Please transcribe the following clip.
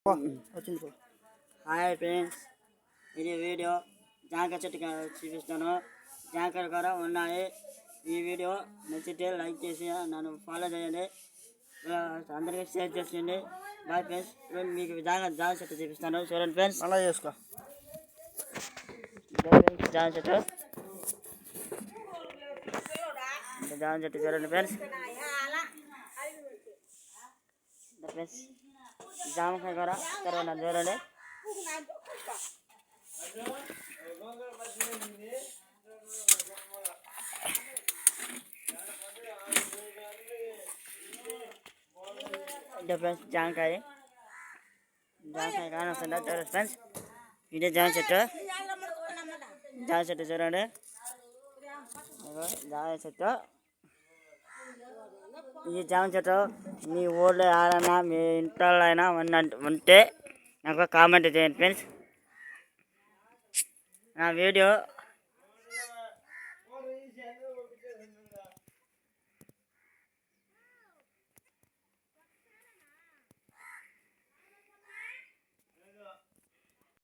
వచ్చింది. Hi friends, ఇది video జాంకాయ చెట్టు చూపిస్తాను. జాంకాయలు కూడా ఉన్నాయి. ఈ వీడియో నచ్చితే లైక్ చేసి నన్ను ఫాలో చేయండి, అందరికీ షేర్ చేసేయండి. Bye friends. మీకు జాంకాయ చెట్టు చూపిస్తాను, చూడండి ఫ్రెండ్స్. అలా చేసుకో. జామ చెట్టు చూడండి ఫ్రెండ్స్. ఫ్రెండ్స్ జామకాయ కూడా కరోనా చూడండి. ఫ్రెండ్స్ జామకాయ కానొస్తుందా చూడండి ఫ్రెండ్స్. ఇదే జామ చెట్టు చూడండి. జామ చెట్టు, ఈ జామ చెట్టు మీ ఊళ్ళో ఎవరైనా మీ ఇంట్లో అయినా ఉంటే నాకు కామెంట్ చేయండి ఫ్రెండ్స్. నా వీడియో